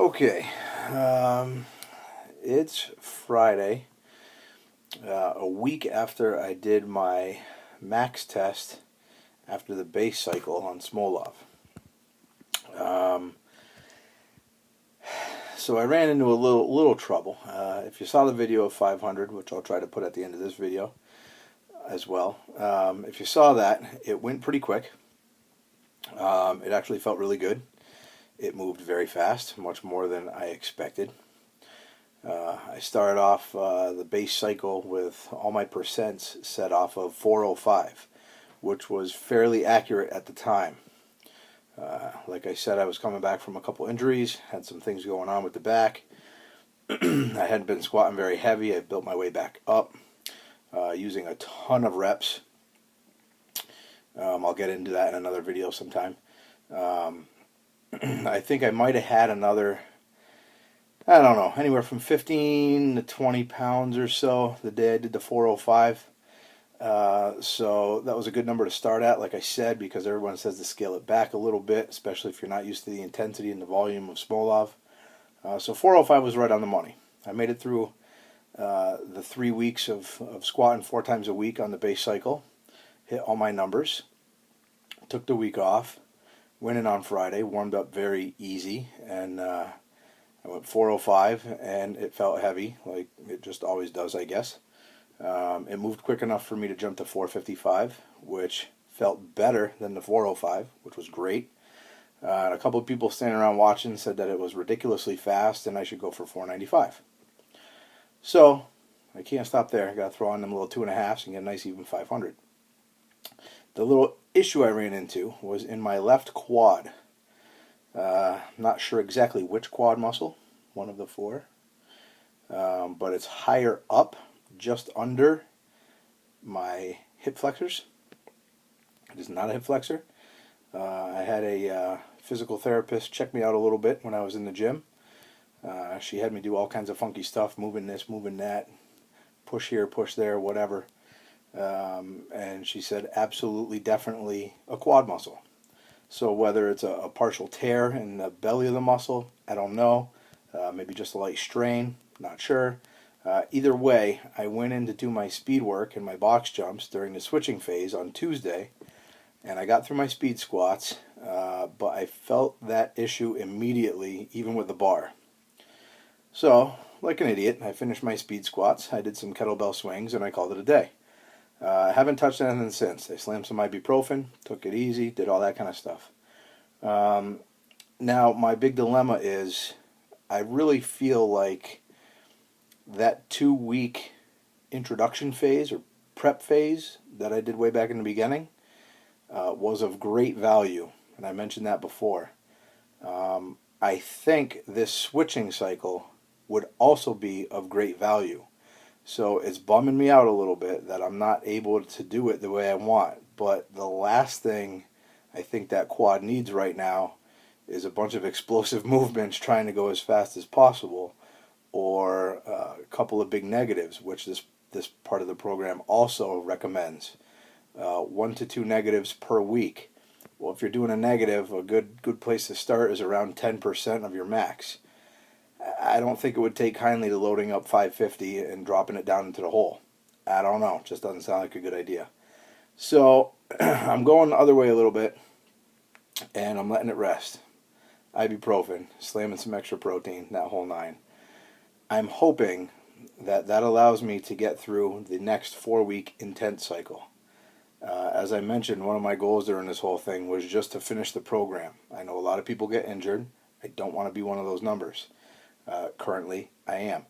Okay, it's Friday, a week after I did my max test after the base cycle on Smolov. Um, so I ran into a little trouble. If you saw the video of 500, which I'll try to put at the end of this video as well, if you saw that, it went pretty quick. It actually felt really good. It moved very fast, much more than I expected. I started off the base cycle with all my percents set off of 405, which was fairly accurate at the time. Like I said, I was coming back from a couple injuries, had some things going on with the back. I hadn't been squatting very heavy. I built my way back up using a ton of reps. I'll get into that in another video sometime. I think I might have had another, I don't know, anywhere from 15 to 20 pounds or so the day I did the 405. So that was a good number to start at, like I said, because everyone says to scale it back a little bit, especially if you're not used to the intensity and the volume of Smolov. So 405 was right on the money. I made it through the 3 weeks of squatting 4 times a week on the base cycle, hit all my numbers, took the week off, went in on Friday, warmed up very easy, and I went 405, and it felt heavy, like it just always does, I guess. It moved quick enough for me to jump to 455, which felt better than the 405, which was great. A couple of people standing around watching said that it was ridiculously fast and I should go for 495. So I can't stop there. I got to throw on them little 2.5s and get a nice even 500. The little issue I ran into was in my left quad. Not sure exactly which quad muscle, one of the 4, but it's higher up, just under my hip flexors. It is not a hip flexor. I had a physical therapist check me out a little bit when I was in the gym. She had me do all kinds of funky stuff, moving this, moving that, push here, push there, whatever. And she said absolutely, definitely a quad muscle. So whether it's a partial tear in the belly of the muscle, I don't know. Maybe just a light strain, not sure. Either way, I went in to do my speed work and my box jumps during the switching phase on Tuesday, and I got through my speed squats, but I felt that issue immediately, even with the bar. So, like an idiot, I finished my speed squats, I did some kettlebell swings, and I called it a day. I haven't touched anything since. I slammed some ibuprofen, took it easy, did all that kind of stuff. Now, my big dilemma is I really feel like that 2-week introduction phase or prep phase that I did way back in the beginning was of great value, and I mentioned that before. I think this switching cycle would also be of great value. So it's bumming me out a little bit that I'm not able to do it the way I want. But the last thing I think that quad needs right now is a bunch of explosive movements trying to go as fast as possible, or a couple of big negatives, which this part of the program also recommends. 1 to 2 negatives per week. Well, if you're doing a negative, a good place to start is around 10% of your max. I don't think it would take kindly to loading up 550 and dropping it down into the hole. I don't know. It just doesn't sound like a good idea. So I'm going the other way a little bit, and I'm letting it rest. Ibuprofen, slamming some extra protein, that whole 9. I'm hoping that that allows me to get through the next 4-week intense cycle. As I mentioned, one of my goals during this whole thing was just to finish the program. I know a lot of people get injured. I don't want to be one of those numbers. Currently, I am.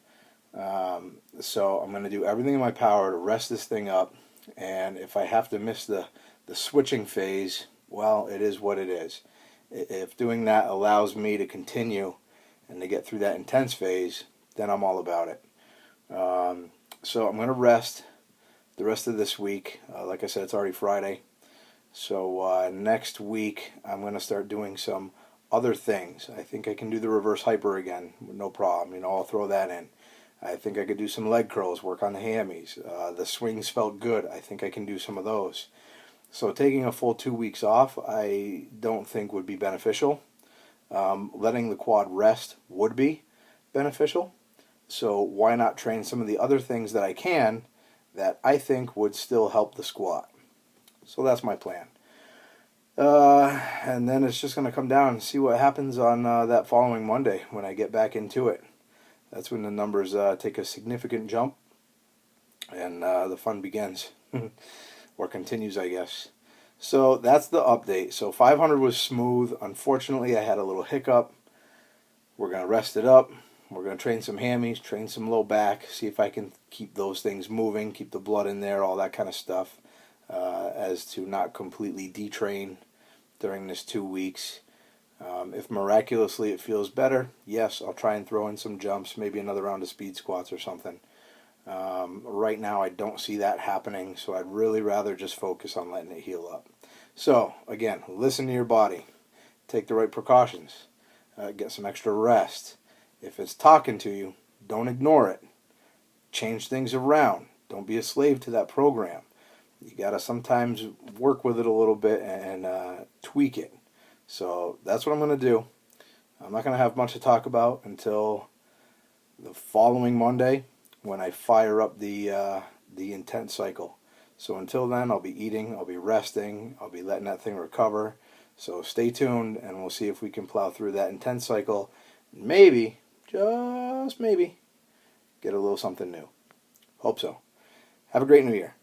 So I'm going to do everything in my power to rest this thing up, and if I have to miss the switching phase, well, it is what it is. If doing that allows me to continue and to get through that intense phase, then I'm all about it. So I'm going to rest the rest of this week. Like I said, it's already Friday. So next week I'm going to start doing some other things. I think I can do the reverse hyper again, no problem. I'll throw that in. I think I could do some leg curls, work on the hammies. The swings felt good. I think I can do some of those. So taking a full 2 weeks off, I don't think would be beneficial. letting the quad rest would be beneficial. So why not train some of the other things that I can that I think would still help the squat? So that's my plan. And then it's just going to come down and see what happens on that following Monday when I get back into it. That's when the numbers take a significant jump and the fun begins. Or continues, I guess. So that's the update. So 500 was smooth. Unfortunately, I had a little hiccup. We're going to rest it up. We're going to train some hammies, train some low back, see if I can keep those things moving, keep the blood in there, all that kind of stuff, as to not completely detrain during this 2 weeks. If miraculously it feels better, yes, I'll try and throw in some jumps, maybe another round of speed squats or something. Right now I don't see that happening, so I'd really rather just focus on letting it heal up. So, again, listen to your body. Take the right precautions. Get some extra rest. If it's talking to you, don't ignore it. Change things around. Don't be a slave to that program. You got to sometimes work with it a little bit and tweak it. So that's what I'm going to do. I'm not going to have much to talk about until the following Monday when I fire up the intense cycle. So until then, I'll be eating, I'll be resting, I'll be letting that thing recover. So stay tuned, and we'll see if we can plow through that intense cycle. Maybe, just maybe, get a little something new. Hope so. Have a great New Year.